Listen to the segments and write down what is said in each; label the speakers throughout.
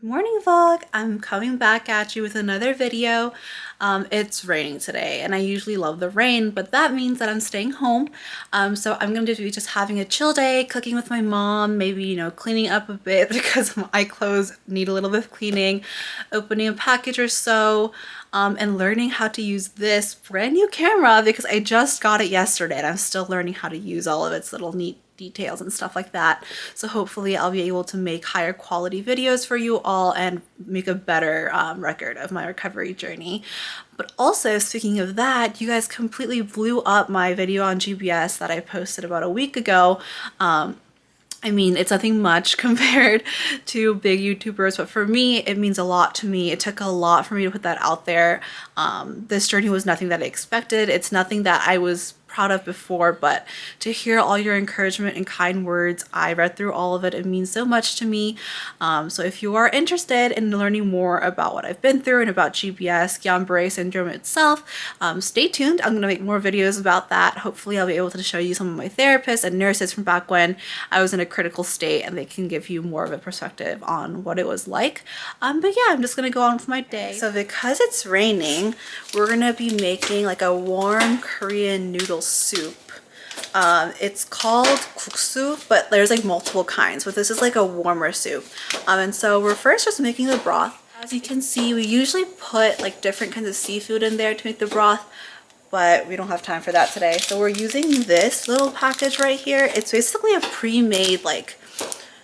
Speaker 1: Good morning vlog. I'm coming back at you with another video. It's raining today and I usually love the rain, but that means that I'm staying home. So I'm gonna be just having a chill day, cooking with my mom, maybe, cleaning up a bit because my clothes need a little bit of cleaning, opening a package or so, and learning how to use this brand new camera because I just got it yesterday and I'm still learning how to use all of its little neat details and stuff like that. So hopefully I'll be able to make higher quality videos for you all and make a better record of my recovery journey. But also, speaking of that, you guys completely blew up my video on GBS that I posted about a week ago. I mean, it's nothing much compared to big YouTubers, but for me, it means a lot to me. It took a lot for me to put that out there. This journey was nothing that I expected. It's nothing that I was proud of before, but to hear all your encouragement and kind words, I read through all of it. It means so much to me. So if you are interested in learning more about what I've been through and about GBS, Guillain-Barré syndrome itself, stay tuned. I'm going to make more videos about that. Hopefully I'll be able to show you some of my therapists and nurses from back when I was in a critical state and they can give you more of a perspective on what it was like. But yeah, I'm just going to go on with my day. So because it's raining, we're going to be making like a warm Korean noodle soup. It's called kuksu, but there's like multiple kinds, but this is like a warmer soup. And so we're first just making the broth. As you can see, we usually put like different kinds of seafood in there to make the broth, but we don't have time for that today. So we're using this little package right here. It's basically a pre-made like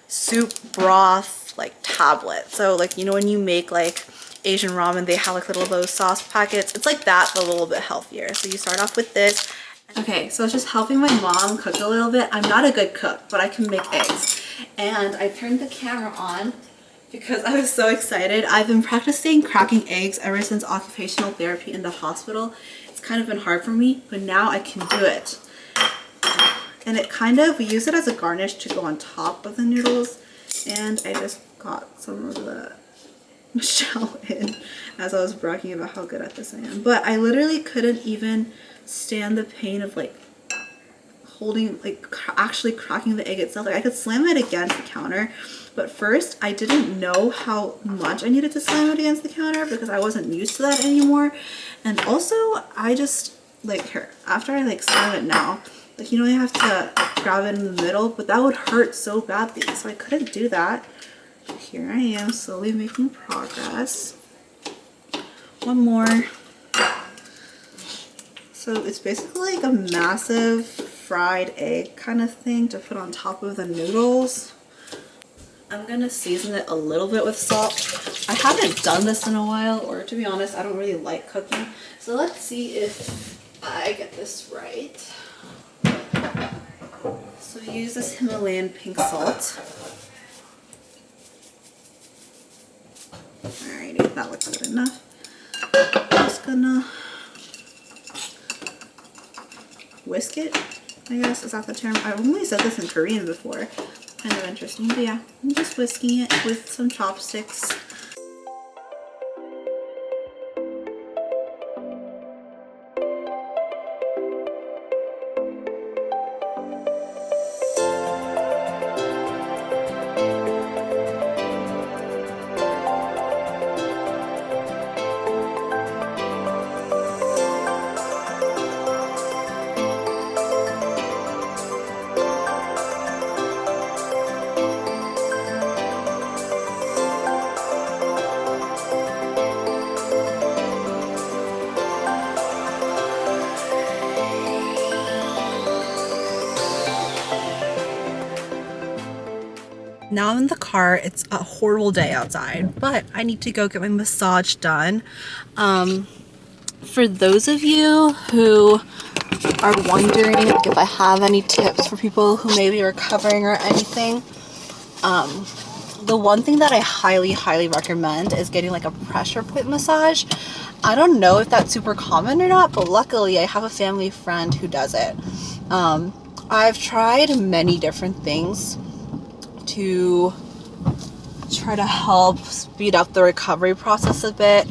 Speaker 1: soup broth like tablet. So like, when you make like Asian ramen, they have like little those sauce packets. It's like that, but a little bit healthier. So you start off with this. Okay, so it's just helping my mom cook a little bit. I'm not a good cook, but I can make eggs. And I turned the camera on because I was so excited. I've been practicing cracking eggs ever since occupational therapy in the hospital. It's kind of been hard for me, but now I can do it. And we use it as a garnish to go on top of the noodles. And I just got some of the shell in as I was bragging about how good at this I am. But I literally couldn't even stand the pain of like holding, like actually cracking the egg itself. Like I could slam it against the counter, but first I didn't know how much I needed to slam it against the counter because I wasn't used to that anymore. And also I just like here, after I like slam it now, like I have to grab it in the middle, but that would hurt so badly, so I couldn't do that. Here I am slowly making progress. One more. So it's basically like a massive fried egg kind of thing to put on top of the noodles. I'm gonna season it a little bit with salt. I haven't done this in a while, or to be honest, I don't really like cooking. So let's see if I get this right. So I use this Himalayan pink salt. Alrighty, that looks good enough. I'm just gonna whisk it, I guess, is that the term? I've only said this in Korean before. Kind of interesting, but yeah, I'm just whisking it with some chopsticks. Now I'm in the car. It's a horrible day outside, but I need to go get my massage done. For those of you who are wondering if I have any tips for people who may be recovering or anything, the one thing that I highly recommend is getting like a pressure point massage. I don't know if that's super common or not, but luckily I have a family friend who does it. I've tried many different things to try to help speed up the recovery process a bit.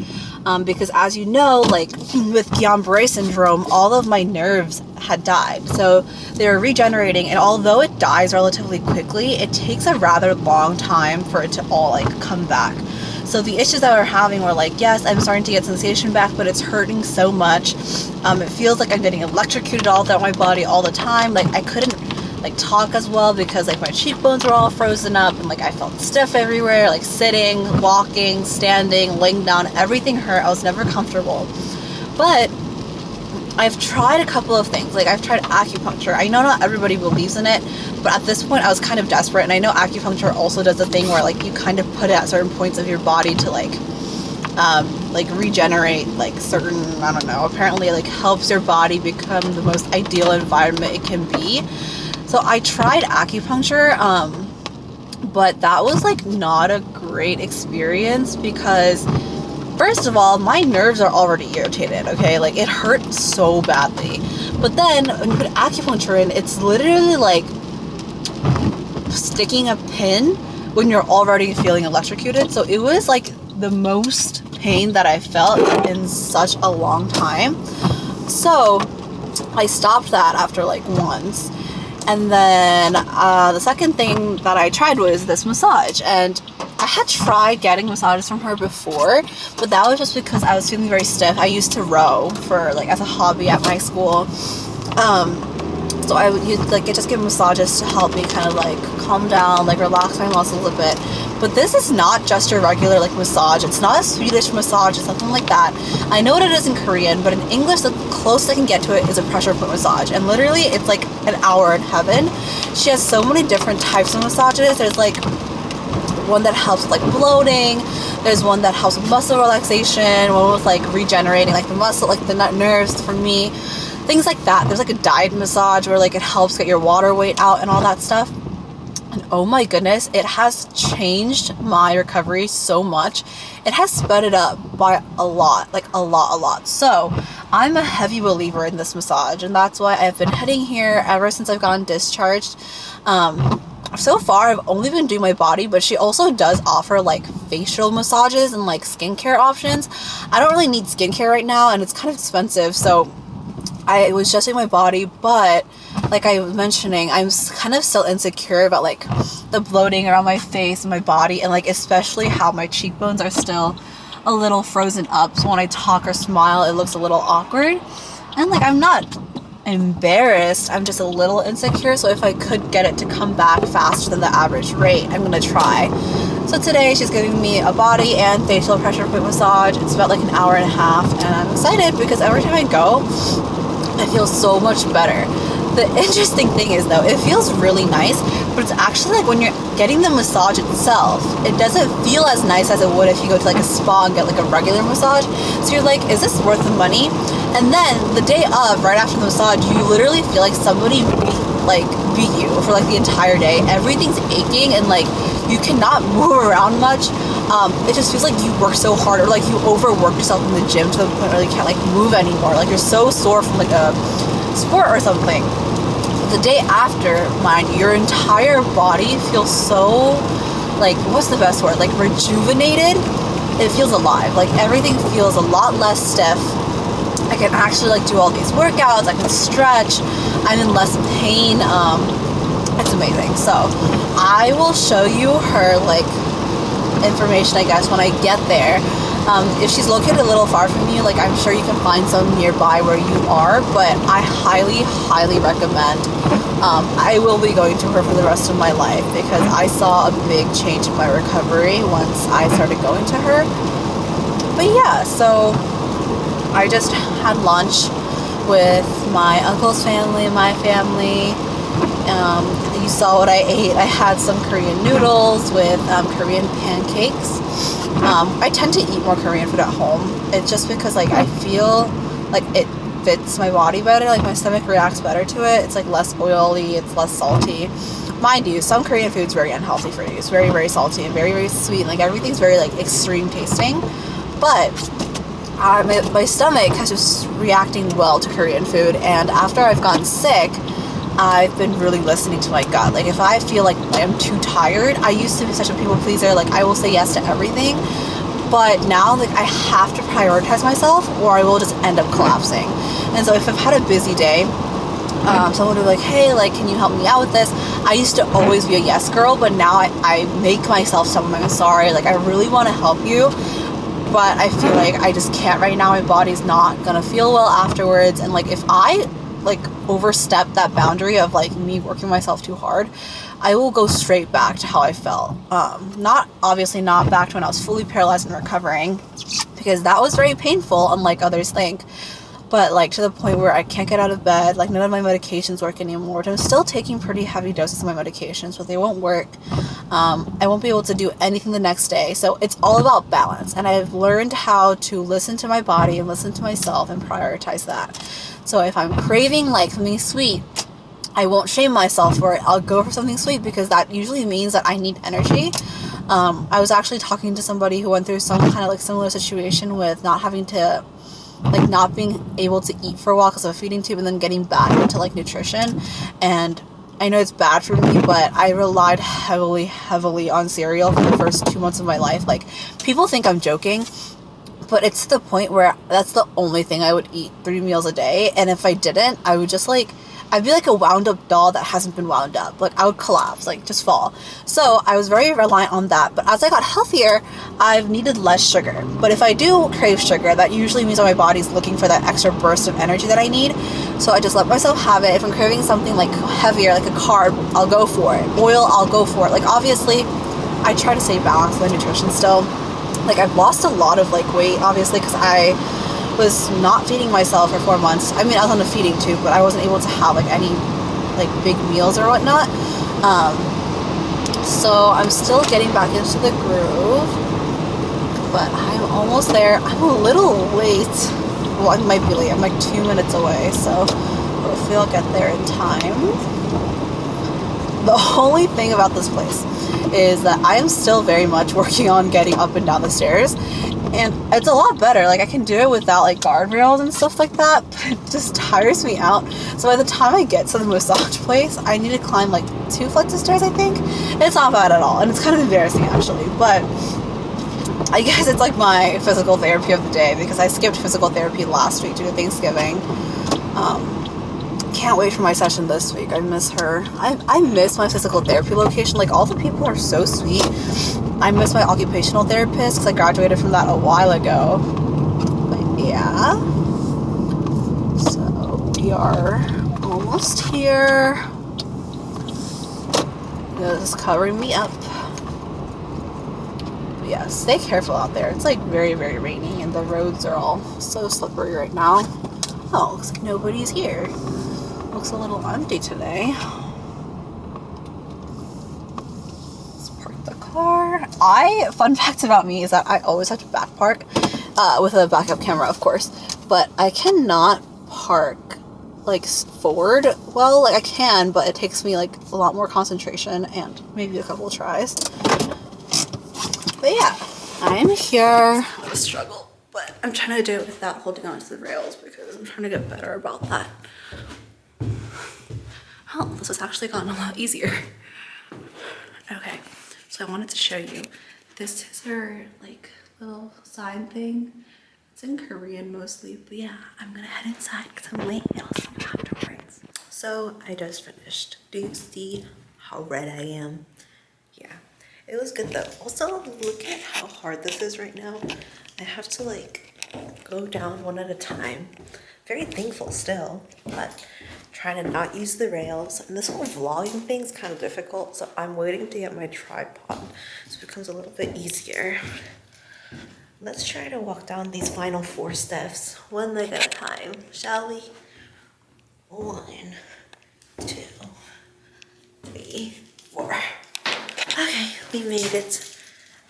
Speaker 1: because as you know, like with Guillain-Barré syndrome, all of my nerves had died. So they were regenerating, and although it dies relatively quickly, it takes a rather long time for it to all like come back. So the issues that we're having were like, yes, I'm starting to get sensation back, but it's hurting so much. It feels like I'm getting electrocuted all throughout my body all the time. Like I couldn't like talk as well because like my cheekbones were all frozen up, and like I felt stiff everywhere, like sitting, walking, standing, laying down, everything hurt. I was never comfortable. But I've tried a couple of things. Like I've tried acupuncture. I know not everybody believes in it, but at this point I was kind of desperate, and I know acupuncture also does a thing where like you kind of put it at certain points of your body to like regenerate like certain, I don't know, apparently like helps your body become the most ideal environment it can be. So I tried acupuncture, but that was like not a great experience because first of all, my nerves are already irritated, okay? Like it hurt so badly. But then when you put acupuncture in, it's literally like sticking a pin when you're already feeling electrocuted. So it was like the most pain that I felt in such a long time. So I stopped that after like once. And then the second thing that I tried was this massage, and I had tried getting massages from her before, but that was just because I was feeling very stiff. I used to row for like as a hobby at my school, so I would like just give massages to help me kind of like calm down, like relax my muscles a bit. But this is not just your regular like massage. It's not a Swedish massage or something like that. I know what it is in Korean, but in English the closest I can get to it is a pressure point massage, and literally it's like an hour in heaven. She has so many different types of massages. There's like one that helps with like bloating, there's one that helps with muscle relaxation, one with like regenerating like the muscle, like the nerves for me, things like that. There's like a diet massage where like it helps get your water weight out and all that stuff. And oh my goodness, it has changed my recovery so much. It has sped it up by a lot, like a lot. So I'm a heavy believer in this massage, and that's why I've been heading here ever since I've gotten discharged. So far I've only been doing my body, but she also does offer like facial massages and like skincare options. I don't really need skincare right now, and it's kind of expensive, so I was just doing my body. But like I was mentioning, I'm kind of still insecure about like the bloating around my face and my body, and like especially how my cheekbones are still a little frozen up, so when I talk or smile it looks a little awkward. And like I'm not embarrassed, I'm just a little insecure, so if I could get it to come back faster than the average rate, I'm gonna try. So today she's giving me a body and facial pressure point massage. It's about like an hour and a half, and I'm excited because every time I go I feel so much better. The interesting thing is though, it feels really nice, but it's actually like when you're getting the massage itself, it doesn't feel as nice as it would if you go to like a spa and get like a regular massage. So you're like, is this worth the money? And then the day of, right after the massage, you literally feel like somebody beat you for like the entire day. Everything's aching, and like you cannot move around much. It just feels like you work so hard, or like you overwork yourself in the gym to the point where you can't like move anymore. Like you're so sore from like a sport or something. The day after, mind you, your entire body feels so like, what's the best word, like rejuvenated. It feels alive. Like everything feels a lot less stiff. I can actually like do all these workouts, I can stretch, I'm in less pain. It's amazing. So I will show you her like information, I guess, when I get there. If she's located a little far from you, like I'm sure you can find some nearby where you are, but I highly recommend. I will be going to her for the rest of my life because I saw a big change in my recovery once I started going to her. But yeah, so I just had lunch with my uncle's family and my family. You saw what I ate. I had some Korean noodles with Korean pancakes. I tend to eat more Korean food at home. It's just because like I feel like it fits my body better. Like my stomach reacts better to it. It's like less oily. It's less salty. Mind you, some Korean food's very unhealthy for you. It's very salty and very sweet. Like everything's very like extreme tasting. But my stomach has just reacting well to Korean food, and after I've gotten sick, I've been really listening to my gut. Like if I feel like I'm too tired, I used to be such a people pleaser, like I will say yes to everything, but now like I have to prioritize myself or I will just end up collapsing. And so if I've had a busy day, someone will be like, hey, like, can you help me out with this? I used to always be a yes girl, but now I make myself tell them I'm sorry, like I really want to help you, but I feel like I just can't right now. My body's not gonna feel well afterwards, and like if I like overstep that boundary of like me working myself too hard, I will go straight back to how I felt. Not obviously not back to when I was fully paralyzed and recovering, because that was very painful, unlike others think. But like to the point where I can't get out of bed, like none of my medications work anymore. I'm still taking pretty heavy doses of my medications, but they won't work. I won't be able to do anything the next day. So it's all about balance. And I've learned how to listen to my body and listen to myself and prioritize that. So if I'm craving like something sweet, I won't shame myself for it. I'll go for something sweet because that usually means that I need energy. I was actually talking to somebody who went through some kind of like similar situation with not having to, like not being able to eat for a while because of a feeding tube and then getting back into like nutrition. And I know it's bad for me, but I relied heavily on cereal for the first 2 months of my life. Like people think I'm joking, but it's to the point where that's the only thing I would eat 3 meals a day. And if I didn't, I would just like, I'd be like a wound up doll that hasn't been wound up. Like I would collapse, like just fall. So I was very reliant on that. But as I got healthier, I've needed less sugar. But if I do crave sugar, that usually means that my body's looking for that extra burst of energy that I need. So I just let myself have it. If I'm craving something like heavier, like a carb, I'll go for it. Oil, I'll go for it. Like obviously, I try to stay balanced with my nutrition still. Like I've lost a lot of like weight, obviously, because I was not feeding myself for 4 months. I mean, I was on a feeding tube, but I wasn't able to have like any like big meals or whatnot. So I'm still getting back into the groove, but I'm almost there. I'm a little late. Well, I might be late. I'm like 2 minutes away, so hopefully I'll get there in time. The only thing about this place is that I am still very much working on getting up and down the stairs. And it's a lot better. Like I can do it without like guardrails and stuff like that, but it just tires me out. So by the time I get to the massage place, I need to climb like 2 flights of stairs, I think. It's not bad at all. And it's kind of embarrassing actually, but I guess it's like my physical therapy of the day because I skipped physical therapy last week due to Thanksgiving. Can't wait for my session this week. I miss her. I miss my physical therapy location. Like all the people are so sweet. I miss my occupational therapist because I graduated from that a while ago. But yeah. So we are almost here. This is covering me up. But yeah, stay careful out there. It's like very, very rainy and the roads are all so slippery right now. Oh, looks like nobody's here. Looks a little empty today. Car. Fun fact about me is that I always have to back park with a backup camera, of course, but I cannot park like forward well. Like I can, but it takes me like a lot more concentration and maybe a couple of tries. But yeah, I'm here. I struggle, but I'm trying to do it without holding on to the rails because I'm trying to get better about that. Oh, this has actually gotten a lot easier. Okay. So I wanted to show you this scissor like little sign thing. It's in Korean mostly, but yeah, I'm gonna head inside because I'm late and I'll see you afterwards. So I just finished. Do you see how red I am? Yeah, it was good though. Also, look at how hard this is right now. I have to like go down one at a time. Very thankful still, but trying to not use the rails. And this whole vlogging thing is kind of difficult, so I'm waiting to get my tripod so it becomes a little bit easier. Let's try to walk down these final 4 steps, one leg at a time, shall we? 1, 2, 3, 4. Okay, we made it.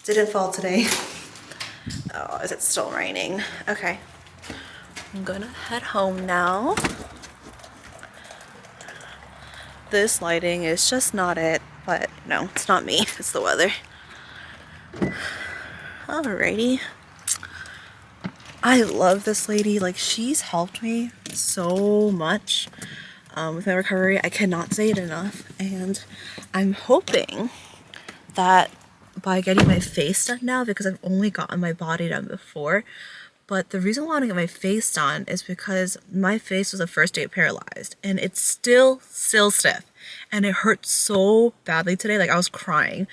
Speaker 1: Didn't fall today. Oh, is it still raining? Okay. I'm gonna head home now. This lighting is just not it, but no, it's not me, it's the weather. Alrighty. I love this lady. Like she's helped me so much with my recovery. I cannot say it enough. And I'm hoping that by getting my face done now because I've only gotten my body done before. But the reason why I want to get my face done is because my face was a first date paralyzed and it's still stiff. And it hurt so badly today, like I was crying.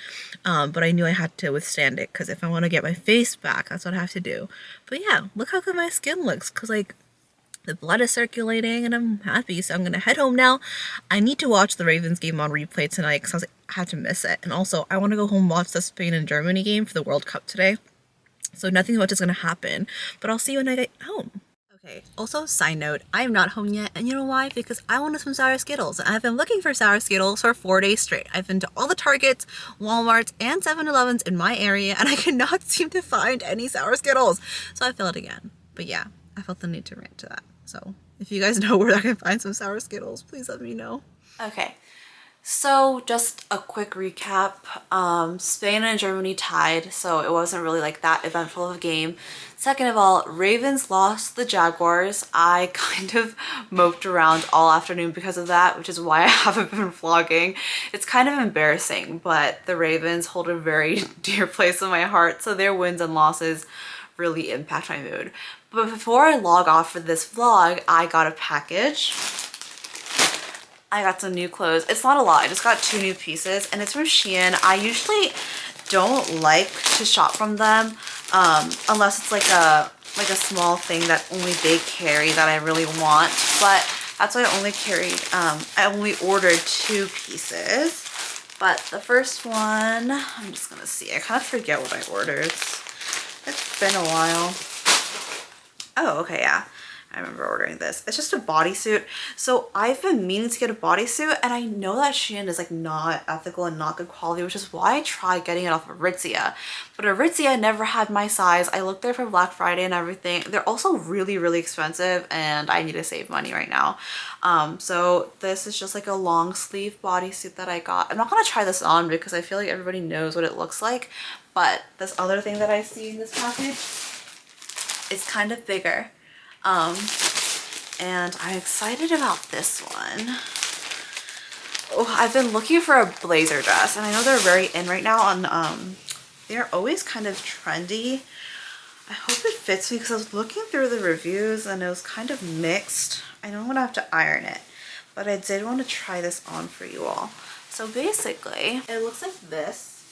Speaker 1: But I knew I had to withstand it because if I want to get my face back, that's what I have to do. But yeah, look how good my skin looks because like the blood is circulating and I'm happy. So I'm going to head home now. I need to watch the Ravens game on replay tonight because I had to miss it. And also I want to go home and watch the Spain and Germany game for the World Cup today. So nothing much is going to happen, but I'll see you when I get home. Okay, also side note, I am not home yet, and you know why? Because I wanted some sour Skittles, and I've been looking for sour Skittles for 4 days straight. I've been to all the Targets, Walmarts, and 7-Elevens in my area, and I cannot seem to find any sour Skittles. So I failed again. But yeah, I felt the need to rant to that. So if you guys know where I can find some sour Skittles, please let me know. Okay. So just a quick recap, Spain and Germany tied, so it wasn't really like that eventful of a game. Second of all, Ravens lost the Jaguars. I kind of moped around all afternoon because of that, which is why I haven't been vlogging. It's kind of embarrassing, but the Ravens hold a very dear place in my heart, so their wins and losses really impact my mood. But before I log off for this vlog, I got a package. I got some new clothes. It's not a lot. I just got 2 new pieces and it's from Shein. I usually don't like to shop from them unless it's like a small thing that only they carry that I really want. But that's why I only ordered 2 pieces. But the first one, I'm just gonna see. I kind of forget what I ordered. It's been a while. Oh, okay, yeah. I remember ordering this. It's just a bodysuit. So I've been meaning to get a bodysuit and I know that Shein is like not ethical and not good quality, which is why I tried getting it off of Aritzia. But Aritzia never had my size. I looked there for Black Friday and everything. They're also really, really expensive and I need to save money right now. So this is just like a long sleeve bodysuit that I got. I'm not gonna try this on because I feel like everybody knows what it looks like. But this other thing that I see in this package is kind of bigger. And I'm excited about this one. Oh, I've been looking for a blazer dress and I know they're very in right now on, they're always kind of trendy. I hope it fits me because I was looking through the reviews and it was kind of mixed. I know I'm gonna have to iron it, but I did want to try this on for you all. So basically, it looks like this.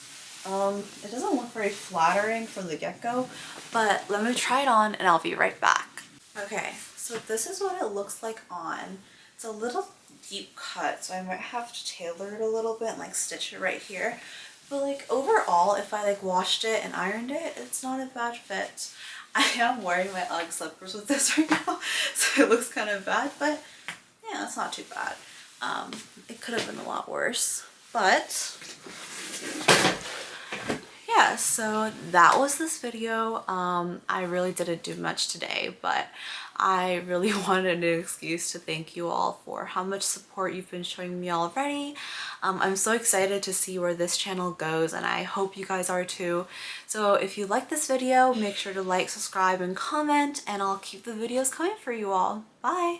Speaker 1: It doesn't look very flattering from the get-go, but let me try it on and I'll be right back. Okay, so this is what it looks like on. It's a little deep cut, so I might have to tailor it a little bit and like stitch it right here. But like overall, if I like washed it and ironed it, it's not a bad fit. I am wearing my UGG slippers with this right now, so it looks kind of bad, but yeah, it's not too bad. It could have been a lot worse, but yeah, so that was this video. I really didn't do much today, but I really wanted an excuse to thank you all for how much support you've been showing me already. I'm so excited to see where this channel goes and I hope you guys are too. So if you like this video, make sure to like, subscribe, and comment, and I'll keep the videos coming for you all. Bye!